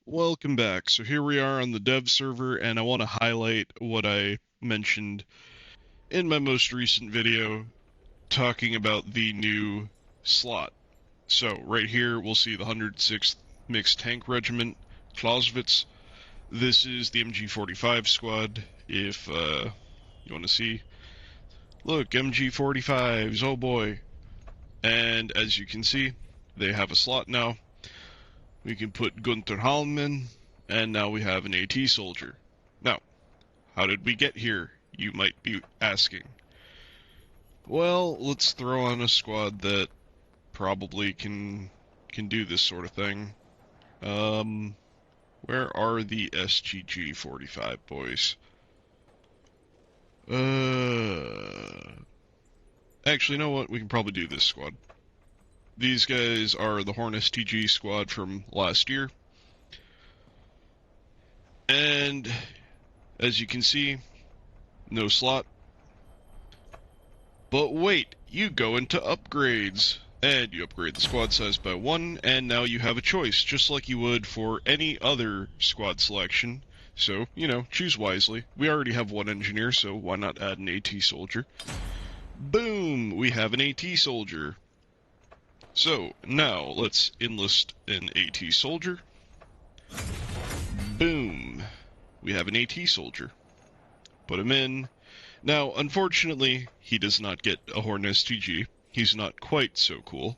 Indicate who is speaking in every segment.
Speaker 1: Welcome back. So here we are on the dev server, and I want to highlight what I mentioned in my most recent video talking about the new slot. So right here, we'll see the 106th Mixed Tank Regiment, Clausewitz. This is the MG45 squad, if you want to see. Look, MG45s, oh boy. And as you can see, they have a slot now. We can put Gunther Hallman, and now we have an AT soldier. Now, how did we get here, you might be asking? Well, let's throw on a squad that probably can do this sort of thing. Where are the SGG-45 boys? Actually, you know what? We can probably do this squad. These guys are the Horn STG squad from last year. And as you can see, no slot. But wait, you go into upgrades, and you upgrade the squad size by 1, and now you have a choice, just like you would for any other squad selection. So, choose wisely. We already have one engineer, so why not add an AT soldier? Boom! We have an AT soldier. So, now let's enlist an AT soldier. Boom! We have an AT soldier. Put him in. Now, unfortunately, he does not get a Horn STG. He's not quite so cool.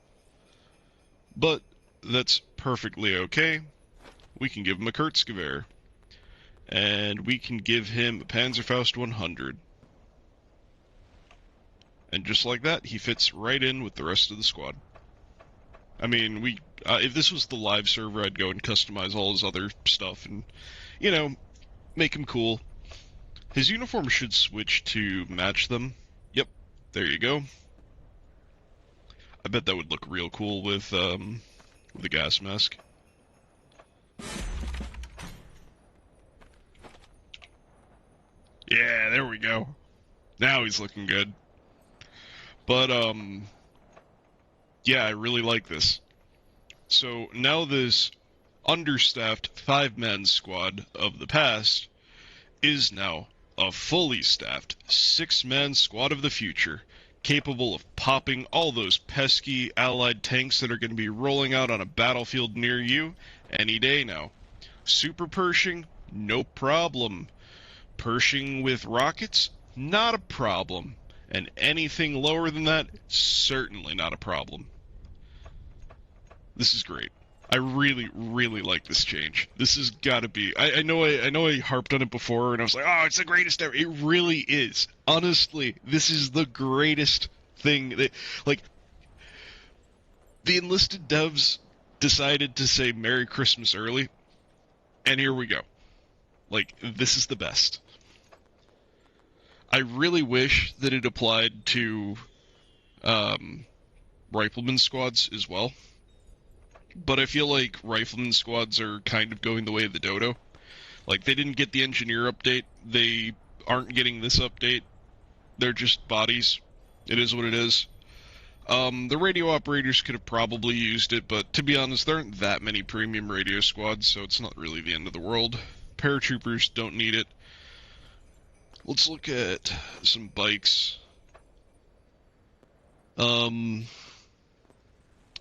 Speaker 1: But that's perfectly okay. We can give him a Kurzgewehr. And we can give him a Panzerfaust 100. And just like that, he fits right in with the rest of the squad. I mean, if this was the live server, I'd go and customize all his other stuff and, make him cool. His uniform should switch to match them. Yep, there you go. I bet that would look real cool with the gas mask. Yeah, there we go. Now he's looking good. But, yeah, I really like this. So now this understaffed 5-man squad of the past is now a fully staffed 6-man squad of the future, capable of popping all those pesky allied tanks that are going to be rolling out on a battlefield near you any day now. Super Pershing? No problem. Pershing with rockets? Not a problem. And anything lower than that? Certainly not a problem. This is great. I really, really like this change. This has got to be. I know I harped on it before, and I was like, "Oh, it's the greatest ever." It really is. Honestly, this is the greatest thing. Like, the Enlisted devs decided to say Merry Christmas early, and here we go. Like, this is the best. I really wish that it applied to rifleman squads as well. But I feel like rifleman squads are kind of going the way of the dodo. Like, they didn't get the engineer update. They aren't getting this update. They're just bodies. It is what it is. The radio operators could have probably used it, but to be honest, there aren't that many premium radio squads, so it's not really the end of the world. Paratroopers don't need it. Let's look at some bikes.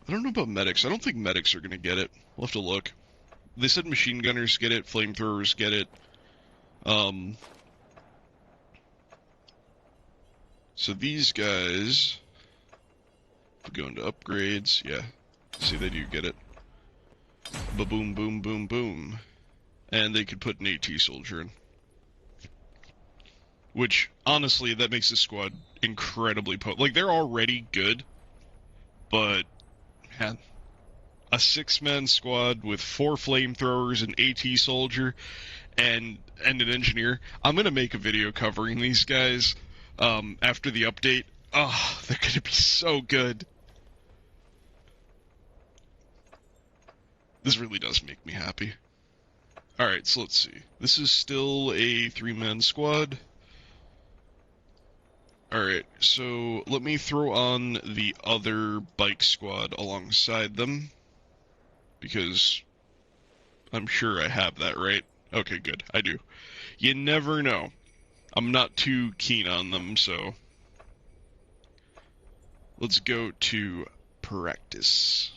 Speaker 1: I don't know about medics. I don't think medics are going to get it. We'll have to look. They said machine gunners get it, flamethrowers get it. So these guys, if we go into upgrades, yeah, see, they do get it. Ba-boom, boom, boom, boom. And they could put an AT soldier in. Which, honestly, that makes this squad incredibly potent. Like, they're already good, but, man, a 6-man squad with 4 flamethrowers, an AT soldier, and an engineer. I'm going to make a video covering these guys after the update. Oh, they're going to be so good. This really does make me happy. Alright, so let's see. This is still a 3-man squad. Alright, so let me throw on the other bike squad alongside them. Because I'm sure I have that right. Okay, good. I do. You never know. I'm not too keen on them, so let's go to practice.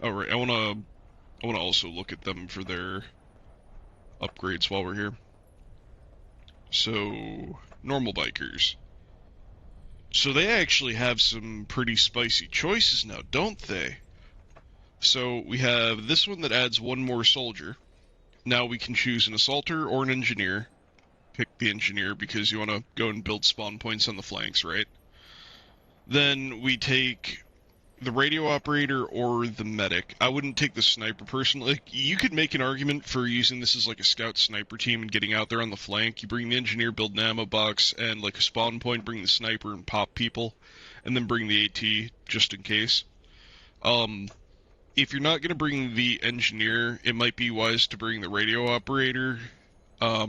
Speaker 1: All right, I wanna also look at them for their upgrades while we're here. So, normal bikers. So they actually have some pretty spicy choices now, don't they? So we have this one that adds one more soldier. Now we can choose an assaulter or an engineer. Pick the engineer because you want to go and build spawn points on the flanks, right? Then we take the radio operator or the medic. I wouldn't take the sniper personally. You could make an argument for using this as like a scout sniper team and getting out there on the flank. You bring the engineer, build an ammo box, and like a spawn point, bring the sniper and pop people, and then bring the AT just in case. If you're not going to bring the engineer, it might be wise to bring the radio operator. I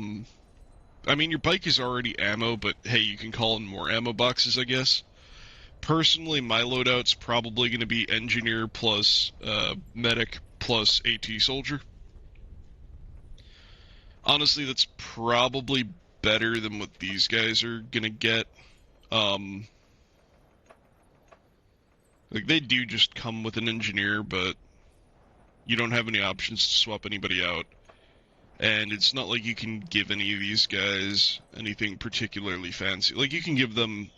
Speaker 1: mean, your bike is already ammo, but hey, you can call in more ammo boxes, I guess. Personally, my loadout's probably going to be engineer plus medic plus AT soldier. Honestly, that's probably better than what these guys are going to get. Like, they do just come with an engineer, but you don't have any options to swap anybody out. And it's not like you can give any of these guys anything particularly fancy. Like, you can give them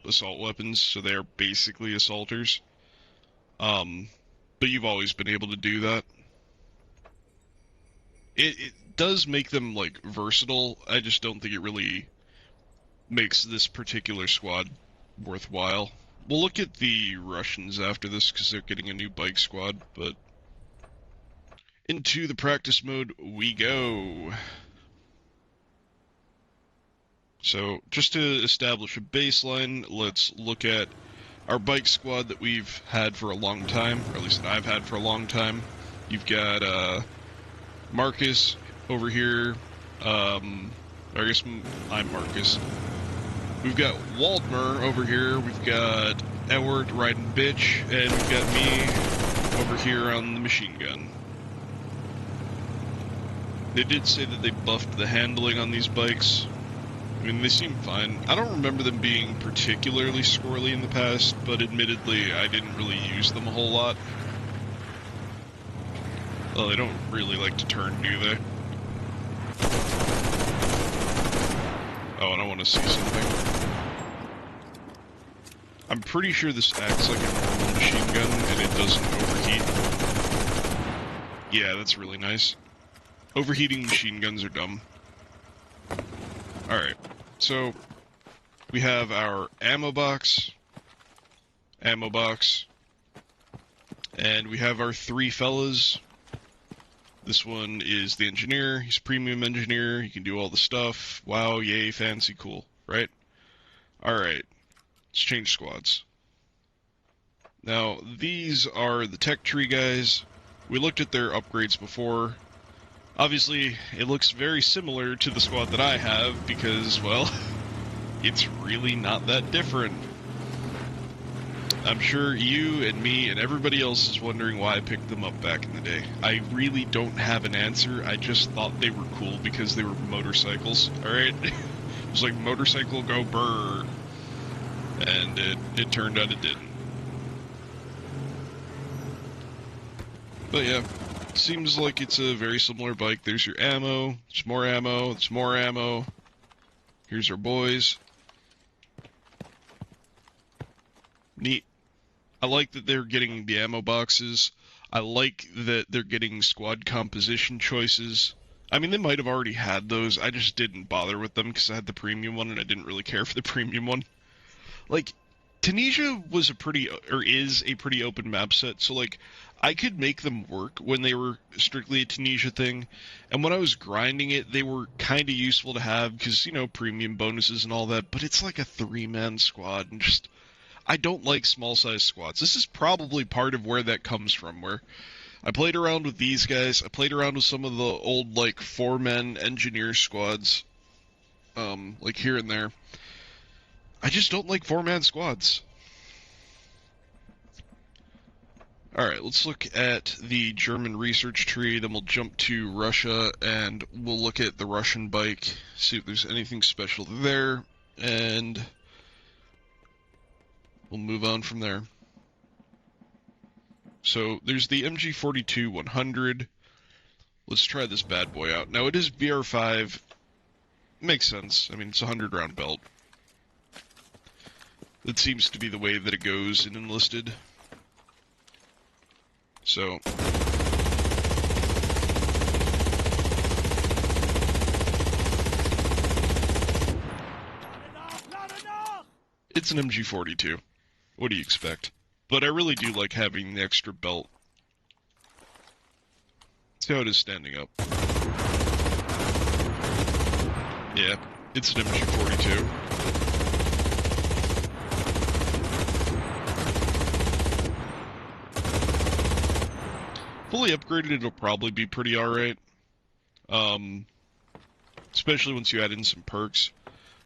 Speaker 1: assault weapons, so they're basically assaulters. But you've always been able to do that. It does make them, like, versatile. I just don't think it really makes this particular squad worthwhile. We'll look at the Russians after this, because they're getting a new bike squad, but into the practice mode we go. So, just to establish a baseline, let's look at our bike squad that we've had for a long time, or at least that I've had for a long time. You've got Marcus over here. I guess I'm Marcus. We've got Waldmer over here. We've got Edward riding bitch, and we've got me over here on the machine gun. They did say that they buffed the handling on these bikes. I mean, they seem fine. I don't remember them being particularly squirrely in the past, but admittedly, I didn't really use them a whole lot. Well, they don't really like to turn, do they? Oh, and I want to see something. I'm pretty sure this acts like a normal machine gun, and it doesn't overheat. Yeah, that's really nice. Overheating machine guns are dumb. Alright, so we have our ammo box, and we have our three fellas. This one is the engineer. He's a premium engineer. He can do all the stuff. Wow, yay, fancy, cool, right? Alright, let's change squads. Now, these are the tech tree guys. We looked at their upgrades before. Obviously, it looks very similar to the squad that I have because, well, it's really not that different. I'm sure you and me and everybody else is wondering why I picked them up back in the day. I really don't have an answer. I just thought they were cool because they were motorcycles, alright? It was like, motorcycle go brrr. And it turned out it didn't. But yeah. Seems like it's a very similar bike. There's your ammo, there's more ammo, there's more ammo. Here's our boys. Neat. I like that they're getting the ammo boxes. I like that they're getting squad composition choices. I mean, they might have already had those. I just didn't bother with them because I had the premium one and I didn't really care for the premium one. Like, Tunisia was is a pretty open map set, so like, I could make them work when they were strictly a Tunisia thing, and when I was grinding it, they were kind of useful to have, because, you know, premium bonuses and all that, but it's like a three-man squad, and just, I don't like small-sized squads. This is probably part of where that comes from, where I played around with these guys, I played around with some of the old, like, four-man engineer squads, like here and there. I just don't like four-man squads. Alright, let's look at the German research tree, then we'll jump to Russia, and we'll look at the Russian bike, see if there's anything special there, and we'll move on from there. So, there's the MG42 100. Let's try this bad boy out. Now, it is BR5. Makes sense. I mean, it's a 100-round belt. That seems to be the way that it goes in Enlisted. So... it's an MG42. What do you expect? But I really do like having the extra belt. See how it is standing up. Yeah, it's an MG42. Fully upgraded, it'll probably be pretty alright. Especially once you add in some perks.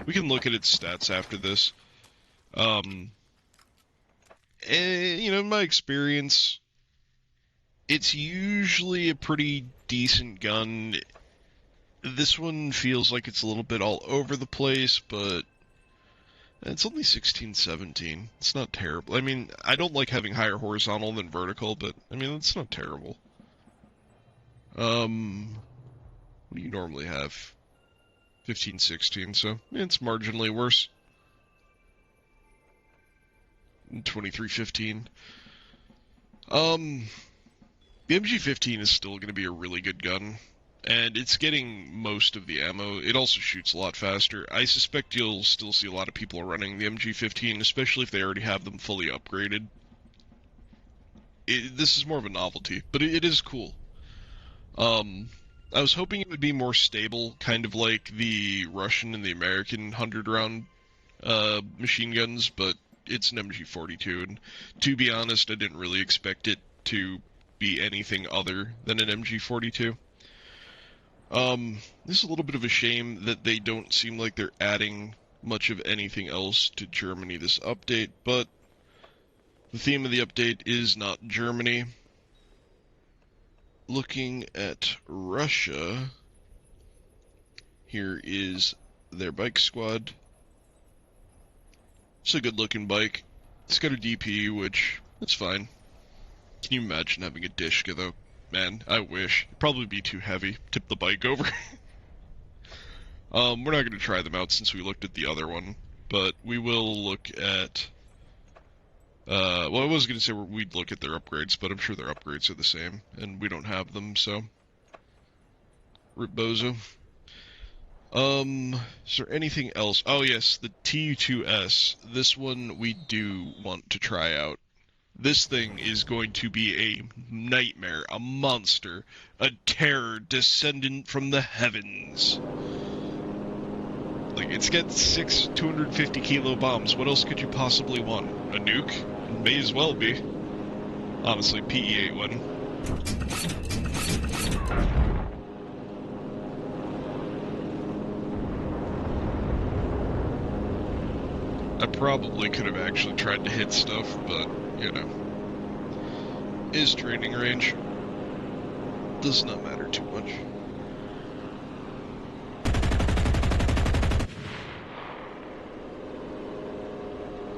Speaker 1: We can look at its stats after this. You know, in my experience, it's usually a pretty decent gun. This one feels like it's a little bit all over the place, but it's only 16-17. It's not terrible. I mean, I don't like having higher horizontal than vertical, but, I mean, it's not terrible. What do you normally have? 15-16, so it's marginally worse. 23-15. The MG15 is still going to be a really good gun, and it's getting most of the ammo. It also shoots a lot faster. I suspect you'll still see a lot of people running the MG15, especially if they already have them fully upgraded. This is more of a novelty, but it is cool. I was hoping it would be more stable, kind of like the Russian and the American 100-round machine guns, but it's an MG42, and to be honest, I didn't really expect it to be anything other than an MG42. This is a little bit of a shame that they don't seem like they're adding much of anything else to Germany this update, but the theme of the update is not Germany. Looking at Russia, here is their bike squad. It's a good-looking bike. It's got a DP, which, that's fine. Can you imagine having a Dishka, though? Man, I wish. It'd probably be too heavy. Tip the bike over. We're not going to try them out since we looked at the other one, but we will look at... well, I was going to say we'd look at their upgrades, but I'm sure their upgrades are the same, and we don't have them, so... Rip Bozo. Is there anything else? Oh yes, the TU2S. This one we do want to try out. This thing is going to be a nightmare, a monster, a terror descendant from the heavens. Like, it's got 6 250-kilo bombs. What else could you possibly want? A nuke? It may as well be. Honestly, PE-8 one. I probably could have actually tried to hit stuff, but, you know. Is training range. Does not matter too much.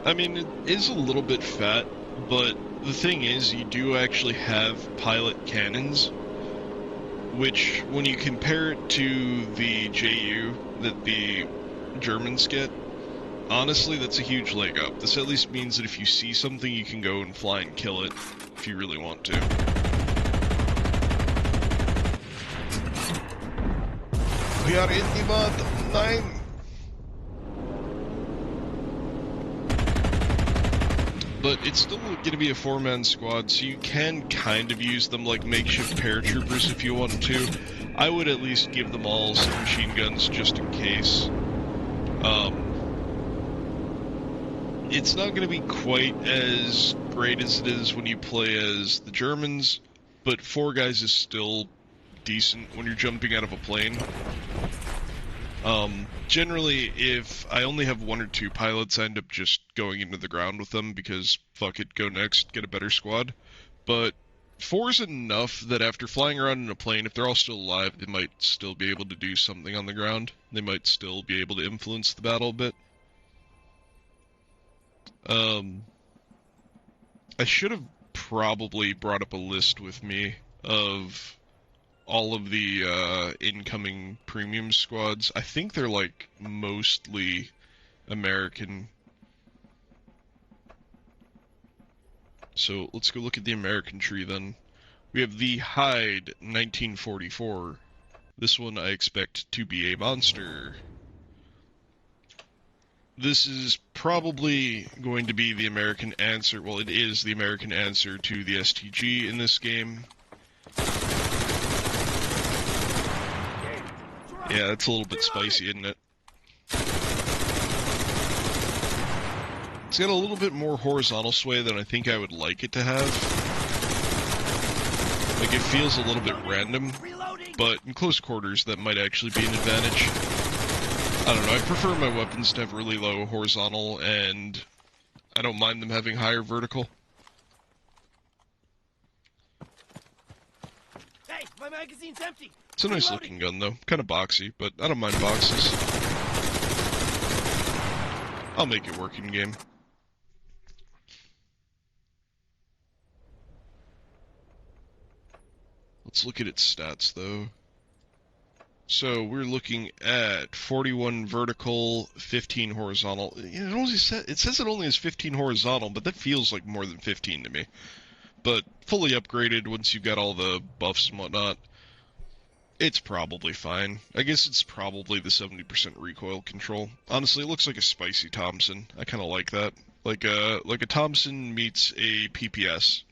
Speaker 1: I mean, it is a little bit fat, but the thing is, you do actually have pilot cannons, which, when you compare it to the JU that the Germans get, honestly, that's a huge leg up. This at least means that if you see something, you can go and fly and kill it, if you really want to. We are in demand 9. But it's still going to be a 4-man squad, so you can kind of use them like makeshift paratroopers if you want to. I would at least give them all some machine guns just in case. It's not going to be quite as great as it is when you play as the Germans, but 4 guys is still decent when you're jumping out of a plane. Generally, if I only have 1 or 2 pilots, I end up just going into the ground with them because, fuck it, go next, get a better squad. But 4 is enough that after flying around in a plane, if they're all still alive, they might still be able to do something on the ground. They might still be able to influence the battle a bit. I should have probably brought up a list with me of all of the incoming premium squads. I think they're like mostly American. So let's go look at the American tree then. We have the Hyde 1944. This one I expect to be a monster. This is probably going to be the American answer. Well, it is the American answer to the STG in this game. Yeah, it's a little bit spicy, isn't it? It's got a little bit more horizontal sway than I think I would like it to have. Like, it feels a little bit random, but in close quarters that might actually be an advantage. I don't know, I prefer my weapons to have really low horizontal, and I don't mind them having higher vertical.
Speaker 2: Hey, my magazine's empty.
Speaker 1: It's a nice looking gun though, kind of boxy, but I don't mind boxes. I'll make it work in game. Let's look at its stats though. So we're looking at 41 vertical, 15 horizontal. It says it only has 15 horizontal, but that feels like more than 15 to me. But fully upgraded once you've got all the buffs and whatnot, it's probably fine. I guess it's probably the 70% recoil control. Honestly, it looks like a spicy Thompson. I kind of like that. Like a Thompson meets a PPS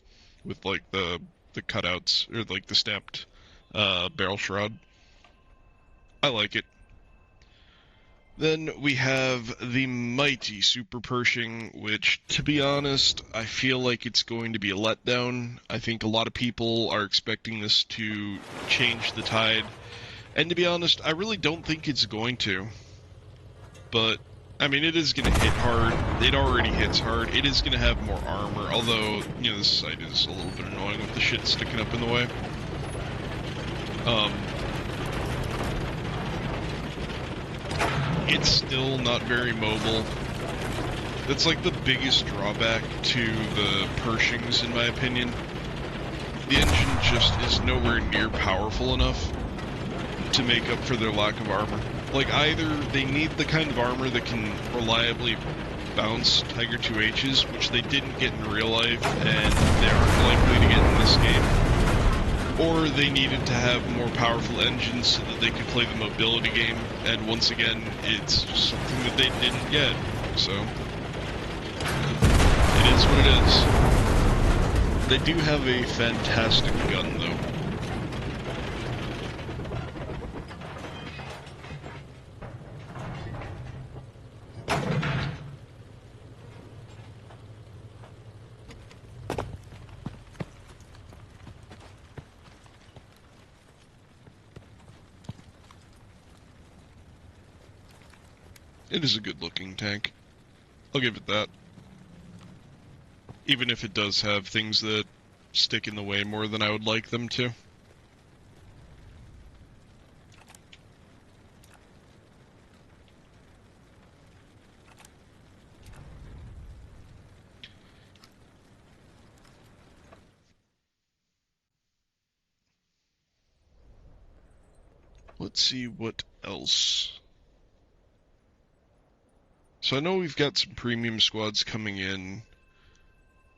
Speaker 1: with like the cutouts or like the stamped barrel shroud. I like it. Then we have the mighty Super Pershing, which, to be honest, I feel like it's going to be a letdown. I think a lot of people are expecting this to change the tide. And to be honest, I really don't think it's going to. But, I mean, it is going to hit hard. It already hits hard. It is going to have more armor, although, you know, this sight is a little bit annoying with the shit sticking up in the way. It's still not very mobile. That's like the biggest drawback to the Pershings, in my opinion. The engine just is nowhere near powerful enough to make up for their lack of armor. Like, either they need the kind of armor that can reliably bounce Tiger 2Hs, which they didn't get in real life, and they aren't likely to get in this game, or they needed to have more powerful engines so that they could play the mobility game, and once again, it's just something that they didn't get, so it is what it is. They do have a fantastic gun, though. It is a good-looking tank. I'll give it that. Even if it does have things that stick in the way more than I would like them to. Let's see what else. So I know we've got some premium squads coming in.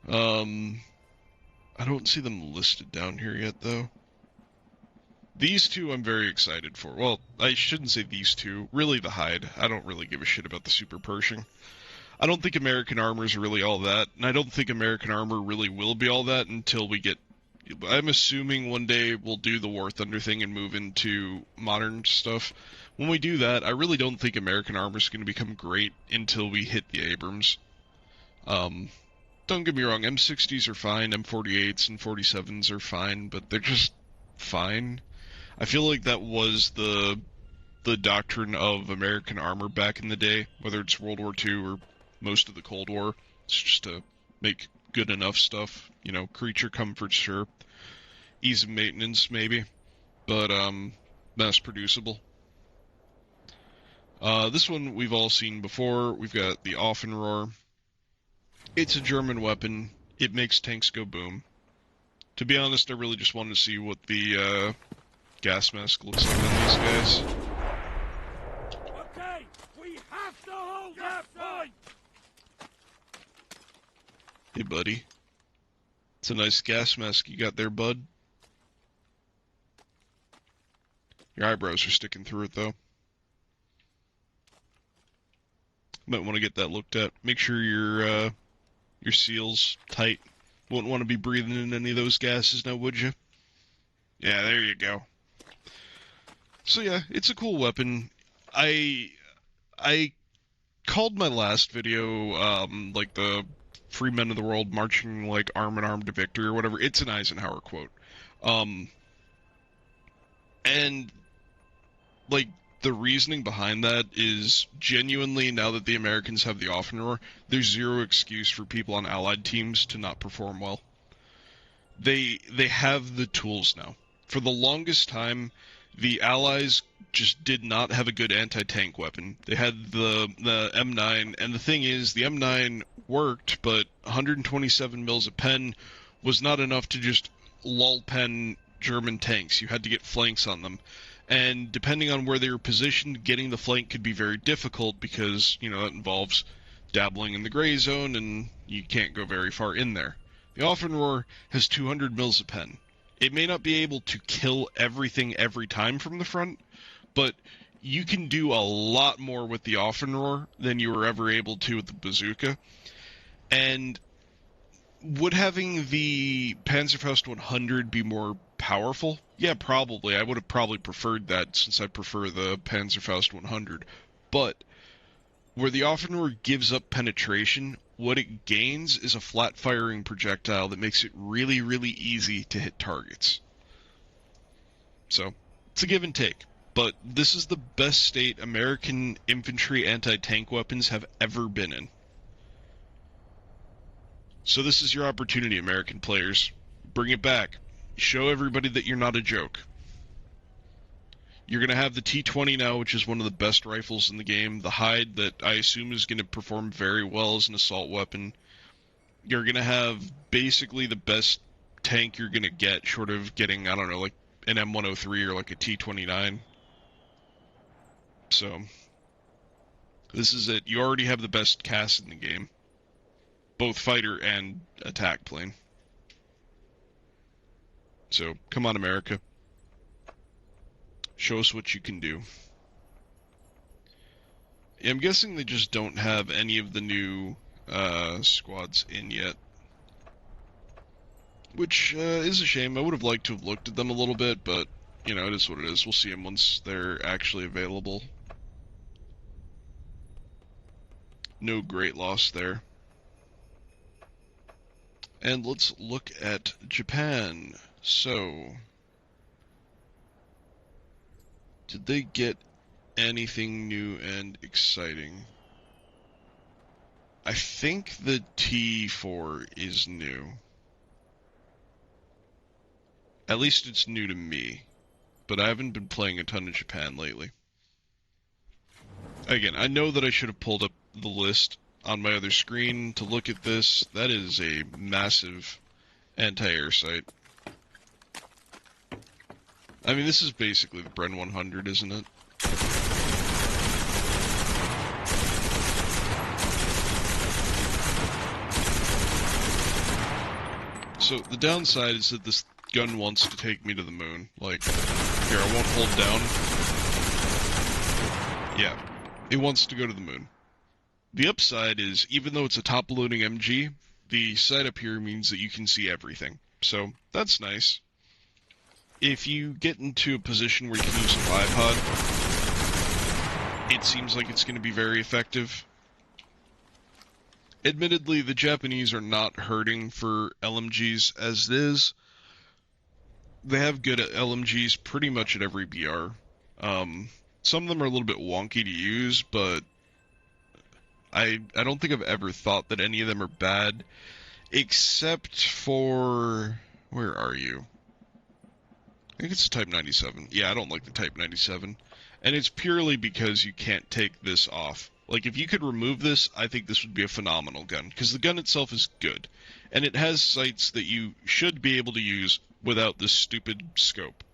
Speaker 1: I don't see them listed down here yet, though. These two I'm very excited for. Well, I shouldn't say these two. Really, the Hyde. I don't really give a shit about the Super Pershing. I don't think American armor is really all that, and I don't think American armor really will be all that until we get... I'm assuming one day we'll do the War Thunder thing and move into modern stuff. When we do that, I really don't think American armor is going to become great until we hit the Abrams. Don't get me wrong, M60s are fine, M48s and 47s are fine, but they're just fine. I feel like that was the doctrine of American armor back in the day, whether it's World War II or most of the Cold War. It's just to make good enough stuff. You know, creature comfort, sure. Ease of maintenance, maybe. But, mass producible. This one we've all seen before. We've got the Offenrohr. It's a German weapon. It makes tanks go boom. To be honest, I really just wanted to see what the, gas mask looks like on these guys.
Speaker 2: Okay, we have to hold that point!
Speaker 1: Hey, buddy. It's a nice gas mask you got there, bud. Your eyebrows are sticking through it, though. Might want to get that looked at. Make sure your seal's tight. Wouldn't want to be breathing in any of those gases now, would you? Yeah, there you go. So yeah, it's a cool weapon. I called my last video, like the free men of the world marching like arm in arm to victory or whatever. It's an Eisenhower quote. And like the reasoning behind that is genuinely, now that the Americans have the Offenrohr, there's zero excuse for people on Allied teams to not perform well. They have the tools now. For the longest time, the Allies just did not have a good anti-tank weapon. They had the M9, and the thing is, the M9 worked, but 127 mils a pen was not enough to just lull pen German tanks. You had to get flanks on them. And depending on where they were positioned, getting the flank could be very difficult because, you know, that involves dabbling in the gray zone, and you can't go very far in there. The Offenrohr has 200 mils a pen. It may not be able to kill everything every time from the front, but you can do a lot more with the Offenrohr than you were ever able to with the bazooka. And would having the Panzerfaust 100 be more powerful? Yeah, probably. I would have probably preferred that, since I prefer the Panzerfaust 100. But where the Offenrohr gives up penetration, what it gains is a flat-firing projectile that makes it really, really easy to hit targets. So, it's a give and take. But this is the best state American infantry anti-tank weapons have ever been in. So this is your opportunity, American players. Bring it back. Show everybody that you're not a joke. You're going to have the T-20 now, which is one of the best rifles in the game. The Hyde, that I assume is going to perform very well as an assault weapon. You're going to have basically the best tank you're going to get, short of getting, I don't know, like an M103 or like a T-29. So, this is it. You already have the best CAS in the game. Both fighter and attack plane. So, come on, America. Show us what you can do. I'm guessing they just don't have any of the new squads in yet. Which is a shame. I would have liked to have looked at them a little bit, but, you know, it is what it is. We'll see them once they're actually available. No great loss there. And let's look at Japan. So, did they get anything new and exciting? I think the T4 is new. At least it's new to me. But I haven't been playing a ton of Japan lately. Again, I know that I should have pulled up the list on my other screen to look at this. That is a massive anti-air site. I mean, this is basically the Bren 100, isn't it? So, the downside is that this gun wants to take me to the moon. Like, here, I won't hold down. Yeah, it wants to go to the moon. The upside is, even though it's a top-loading MG, the sight up here means that you can see everything. So, that's nice. If you get into a position where you can use a bipod, it seems like it's going to be very effective. Admittedly, the Japanese are not hurting for LMGs as it is. They have good LMGs pretty much at every BR. Some of them are a little bit wonky to use, but I don't think I've ever thought that any of them are bad. Except for... Where are you? I think it's the Type 97. Yeah, I don't like the Type 97. And it's purely because you can't take this off. Like, if you could remove this, I think this would be a phenomenal gun. Because the gun itself is good. And it has sights that you should be able to use without this stupid scope.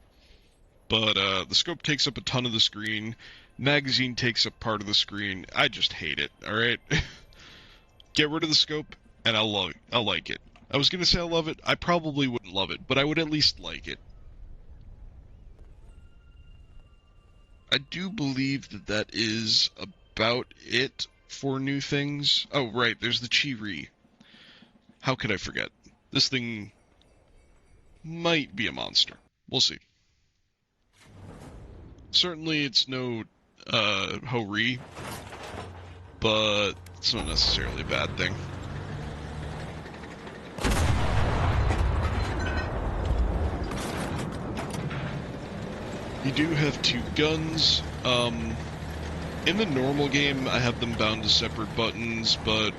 Speaker 1: But the scope takes up a ton of the screen. Magazine takes up part of the screen. I just hate it, alright? Get rid of the scope, and I'll like it. I was going to say I love it. I probably wouldn't love it, but I would at least like it. I do believe that that is about it for new things. Oh, right, there's the Chi-Ri. How could I forget? This thing might be a monster. We'll see. Certainly it's no Ho-Ri, but it's not necessarily a bad thing. You do have two guns. In the normal game, I have them bound to separate buttons, but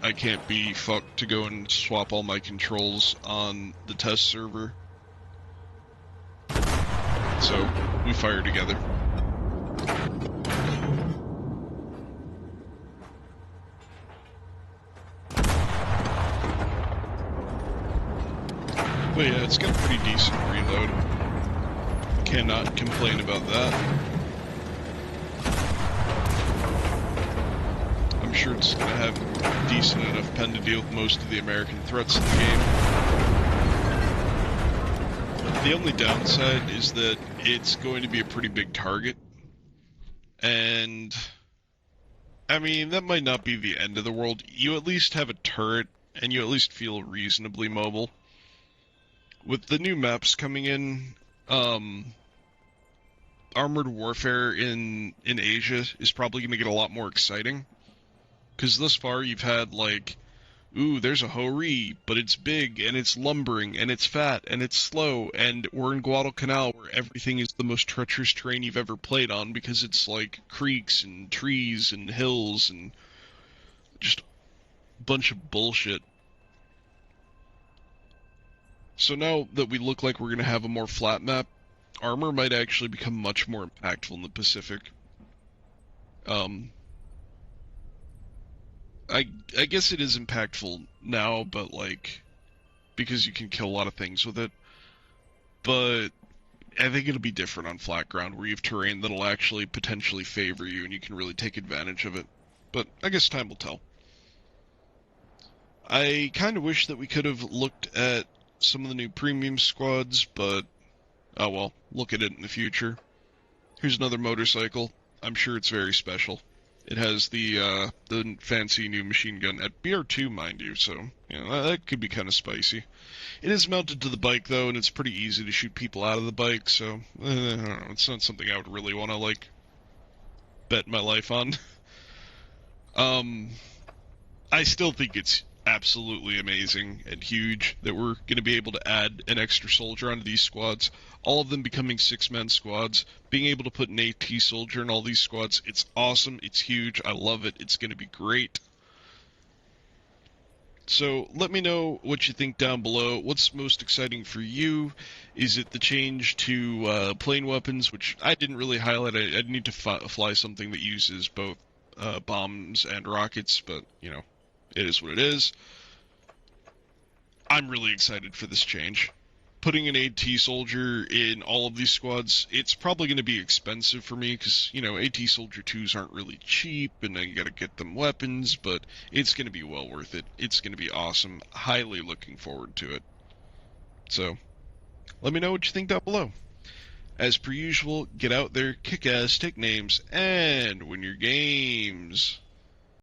Speaker 1: I can't be fucked to go and swap all my controls on the test server. So, we fire together. But yeah, it's got a pretty decent reload. Cannot complain about that. I'm sure it's going to have decent enough pen to deal with most of the American threats in the game. The only downside is that it's going to be a pretty big target. And, I mean, that might not be the end of the world. You at least have a turret, and you at least feel reasonably mobile. With the new maps coming in, armored warfare in Asia is probably going to get a lot more exciting. Because thus far you've had, like, ooh, there's a Ho-Ri, but it's big, and it's lumbering, and it's fat, and it's slow, and we're in Guadalcanal, where everything is the most treacherous terrain you've ever played on, because it's, like, creeks, and trees, and hills, and just a bunch of bullshit. So now that we look like we're going to have a more flat map, armor might actually become much more impactful in the Pacific. I guess it is impactful now, but, like, because you can kill a lot of things with it. But I think it'll be different on flat ground, where you have terrain that'll actually potentially favor you, and you can really take advantage of it. But I guess time will tell. I kind of wish that we could have looked at some of the new premium squads, but oh well, look at it in the future. Here's another motorcycle. I'm sure it's very special. It has the fancy new machine gun at BR2, mind you, so you know, that could be kind of spicy. It is mounted to the bike, though, and it's pretty easy to shoot people out of the bike, so I don't know, it's not something I would really want to, like, bet my life on. I still think it's absolutely amazing and huge that we're going to be able to add an extra soldier onto these squads, all of them becoming 6-man squads, being able to put an AT soldier in all these squads. It's awesome, it's huge, I love it, it's going to be great. So let me know what you think down below. What's most exciting for you? Is it the change to plane weapons, which I didn't really highlight? I'd need to fly something that uses both bombs and rockets, but, you know, it is what it is. I'm really excited for this change. Putting an AT soldier in all of these squads, it's probably going to be expensive for me because, you know, AT soldier 2s aren't really cheap and I got to get them weapons, but it's going to be well worth it. It's going to be awesome. Highly looking forward to it. So, let me know what you think down below. As per usual, get out there, kick ass, take names, and win your games.